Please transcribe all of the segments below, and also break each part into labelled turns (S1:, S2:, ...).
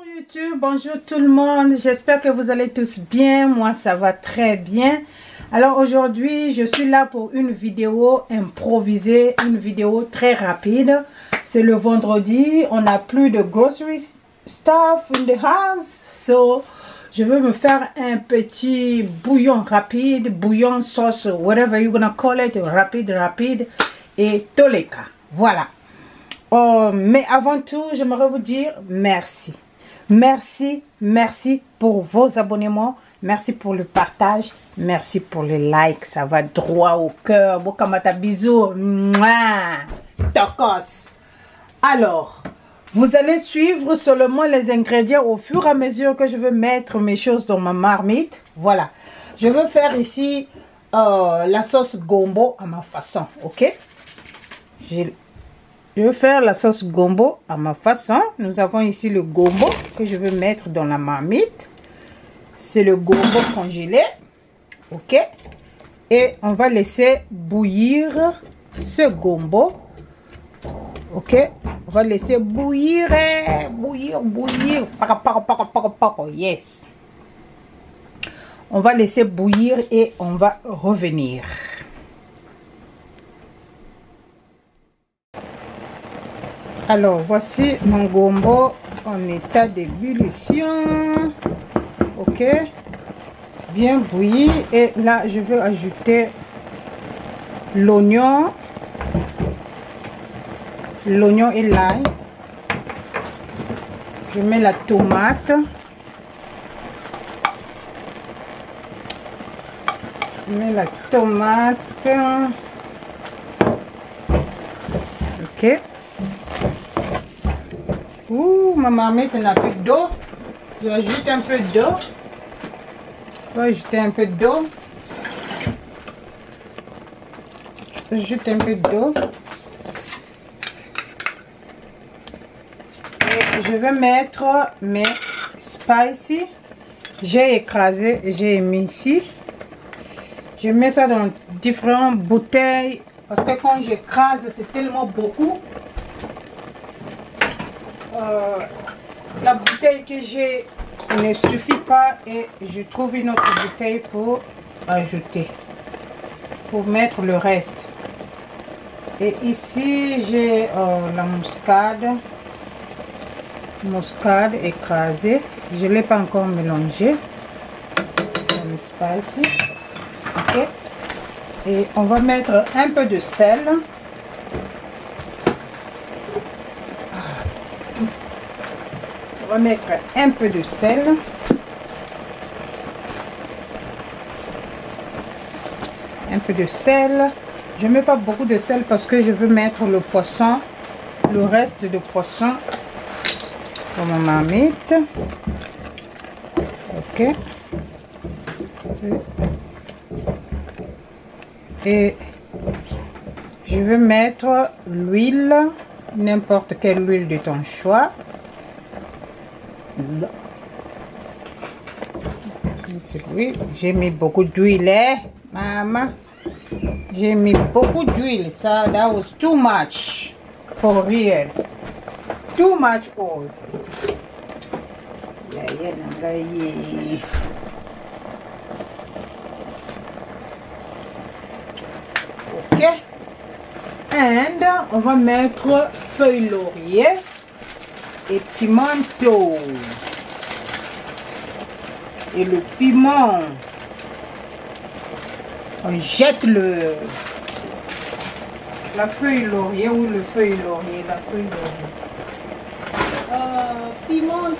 S1: Bonjour YouTube, bonjour tout le monde, j'espère que vous allez tous bien, moi ça va très bien. Alors aujourd'hui je suis là pour une vidéo improvisée, une vidéo très rapide. C'est le vendredi, on n'a plus de grocery stuff in the house, so je veux me faire un petit bouillon rapide, bouillon sauce, whatever you're gonna call it, rapide et toleka, voilà. Oh, mais avant tout, j'aimerais vous dire merci. Merci pour vos abonnements. Merci pour le partage. Merci pour les likes. Ça va droit au cœur. Bokamata bisous. Mouah. Tokos. Alors, vous allez suivre seulement les ingrédients au fur et à mesure que je veux mettre mes choses dans ma marmite. Voilà. Je veux faire ici la sauce gombo à ma façon. Ok? Je vais faire la sauce gombo à ma façon. Nous avons ici le gombo que je vais mettre dans la marmite. C'est le gombo congelé. Ok. Et on va laisser bouillir ce gombo. Ok. On va laisser bouillir. Bouillir. Yes. On va laisser bouillir et on va revenir. Alors, voici mon gombo en état d'ébullition. Ok. Bien bouilli. Et là, je vais ajouter l'oignon. L'oignon et l'ail. Je mets la tomate. Je mets la tomate. Ok. Ouh, ma marmite n'a plus d'eau. Je vais ajouter un peu d'eau. Je vais ajouter un peu d'eau. J'ajoute un peu d'eau. Et je vais mettre mes spices. J'ai écrasé, j'ai mis ici. Je mets ça dans différentes bouteilles. Parce que quand j'écrase, c'est tellement beaucoup. La bouteille que j'ai ne suffit pas et je trouve une autre bouteille pour ajouter, pour mettre le reste. Et ici j'ai la muscade écrasée. Je ne l'ai pas encore mélangé. Le spice. Ok. Et on va mettre un peu de sel. On va mettre un peu de sel. Un peu de sel. Je ne mets pas beaucoup de sel parce que je veux mettre le poisson, le reste de poisson dans ma marmite. Ok. Et je vais mettre l'huile, n'importe quelle huile de ton choix. Oui, j'ai mis beaucoup d'huile, hein, maman. J'ai mis beaucoup d'huile. Ça, that was too much for real. Too much oil. Ok. And on va mettre feuille laurier et pimento. Et le piment, on jette la feuille laurier ou le feuille laurier, la feuille laurier. Piment.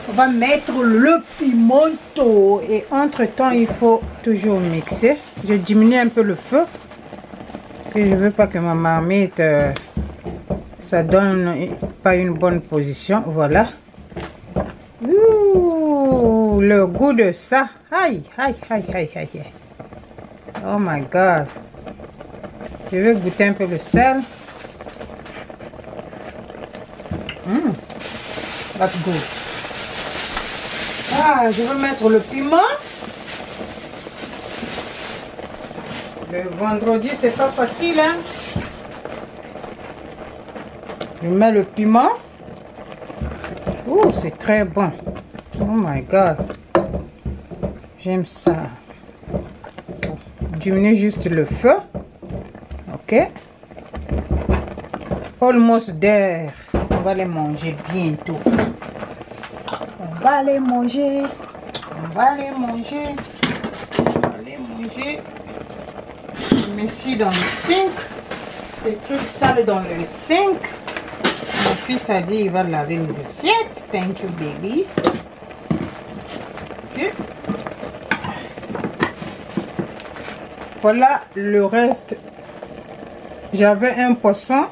S1: On va mettre le pimento et entre temps il faut toujours mixer. Je diminue un peu le feu. Que je veux pas que ma marmite ça donne pas une bonne position. Voilà. Ouh, le goût de ça. Aïe. Oh my god. Je vais goûter un peu le sel. That's good. Ah, je vais mettre le piment. Le vendredi, c'est pas facile, hein. Je mets le piment. Oh, c'est très bon. Oh my god. J'aime ça. Diminuer juste le feu. Ok. Almost there. On va les manger bientôt. On va les manger. On va les manger. On va les manger. Je mets ici dans le sink. Ces trucs sales dans le sink. Mon fils a dit il va laver les assiettes. Thank you, baby. Okay. Voilà le reste. J'avais un poisson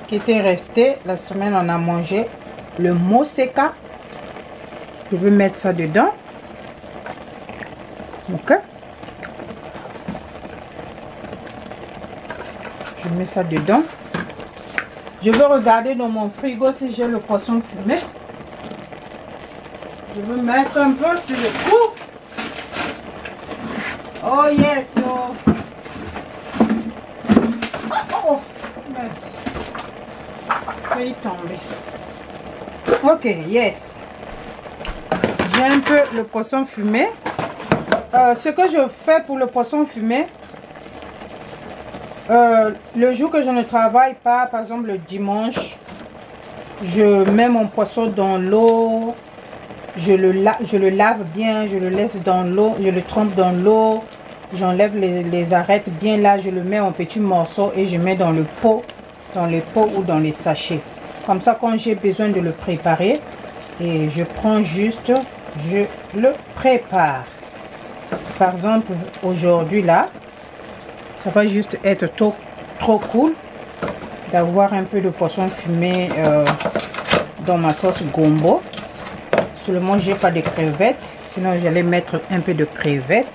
S1: qui était resté. La semaine, on a mangé le moussaka. Je vais mettre ça dedans. Ok. Je mets ça dedans. Je vais regarder dans mon frigo si j'ai le poisson fumé. Je vais mettre un peu sur le coup. Oh yes. Oh. Oh. Merci. Je vais y tomber. Ok, yes. J'ai un peu le poisson fumé. Ce que je fais pour le poisson fumé, le jour que je ne travaille pas, par exemple le dimanche, je mets mon poisson dans l'eau, je le lave bien, je le laisse dans l'eau, je le trempe dans l'eau, j'enlève les arêtes bien là, je le mets en petits morceaux et je mets dans le pot, dans les pots ou dans les sachets. Comme ça, quand j'ai besoin de le préparer, et je prends juste, je le prépare. Par exemple, aujourd'hui là, ça va juste être trop cool d'avoir un peu de poisson fumé dans ma sauce gombo. Seulement, j'ai pas de crevettes, sinon j'allais mettre un peu de crevettes.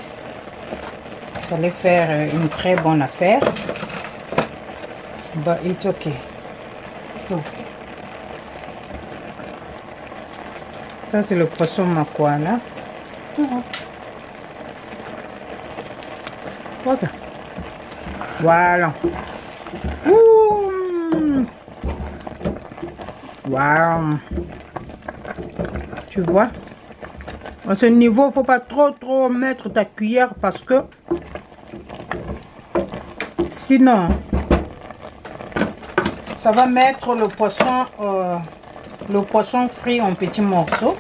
S1: Ça allait faire une très bonne affaire. But it's okay. So, ça c'est le poisson makwana. Voilà. Voilà. Wow. Tu vois? À ce niveau, il ne faut pas trop mettre ta cuillère parce que sinon, ça va mettre le poisson frit en petits morceaux.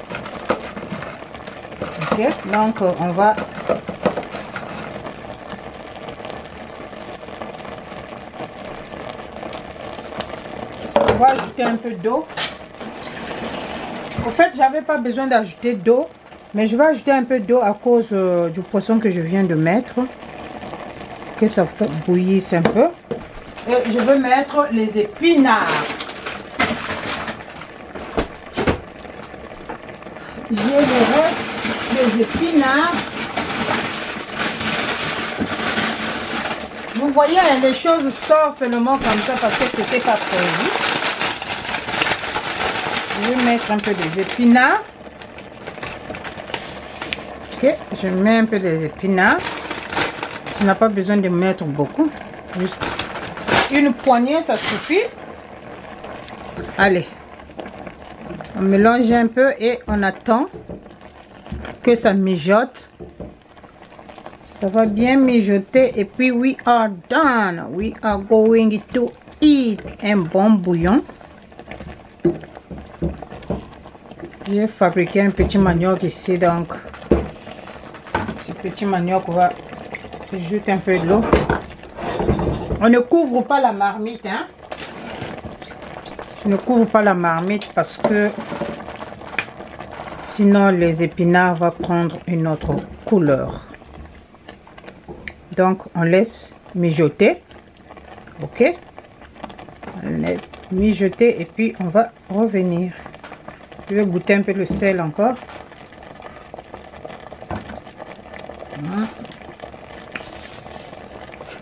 S1: Ok, donc on va ajouter un peu d'eau. En fait, j'avais pas besoin d'ajouter d'eau, mais je vais ajouter un peu d'eau à cause du poisson que je viens de mettre, que ça fait bouillir un peu. Et je vais mettre les épinards. J'ai le reste des épinards. Vous voyez, les choses sortent seulement comme ça parce que c'était pas prévu. Je vais mettre un peu des épinards. Ok, je mets un peu des épinards. On n'a pas besoin de mettre beaucoup. Juste une poignée, ça suffit. Allez. On mélange un peu et on attend que ça mijote. Ça va bien mijoter et puis we are done. We are going to eat un bon bouillon. J'ai fabriqué un petit manioc ici, donc ce petit manioc va ajouter un peu de l'eau. On ne couvre pas la marmite, hein. Je ne couvre pas la marmite parce que sinon les épinards vont prendre une autre couleur. Donc on laisse mijoter. Ok, on laisse mijoter et puis on va revenir. Je vais goûter un peu le sel encore.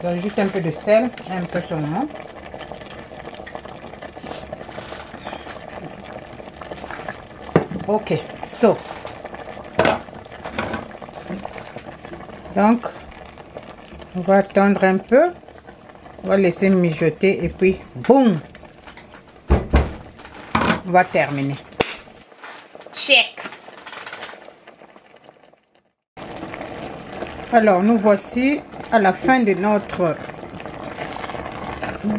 S1: J'ajoute un peu de sel, un peu seulement. Ok, so. Donc, on va attendre un peu. On va laisser mijoter et puis boum. On va terminer. Check. Alors, nous voici à la fin de notre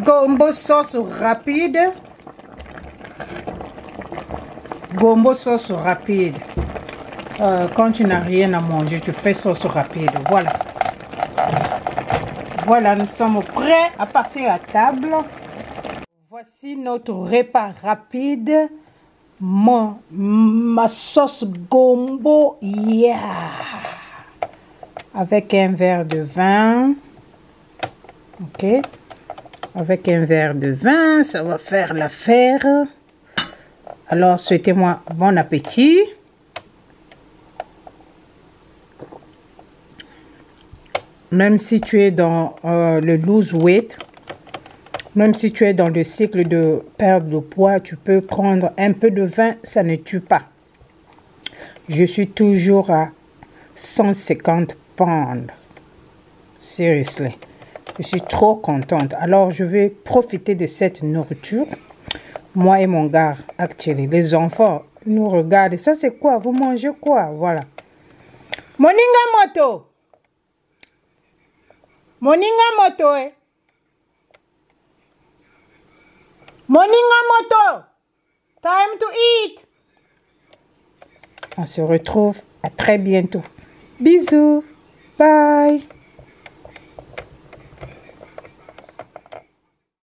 S1: gombo sauce rapide. Gombo sauce rapide. Quand tu n'as rien à manger, tu fais sauce rapide. Voilà. Voilà, nous sommes prêts à passer à table. Voici notre repas rapide. Ma sauce gombo. Yeah. Avec un verre de vin. Ok. Avec un verre de vin, ça va faire l'affaire. Alors, souhaitez-moi bon appétit. Même si tu es dans le lose weight, même si tu es dans le cycle de perte de poids, tu peux prendre un peu de vin, ça ne tue pas. Je suis toujours à 150 pounds. Seriously. Je suis trop contente. Alors, je vais profiter de cette nourriture. Moi et mon gars, actuellement, les enfants nous regardent. Ça, c'est quoi? Vous mangez quoi? Voilà. Moninga moto. Moninga moto, eh. Moninga moto. Time to eat. On se retrouve à très bientôt. Bisous. Bye.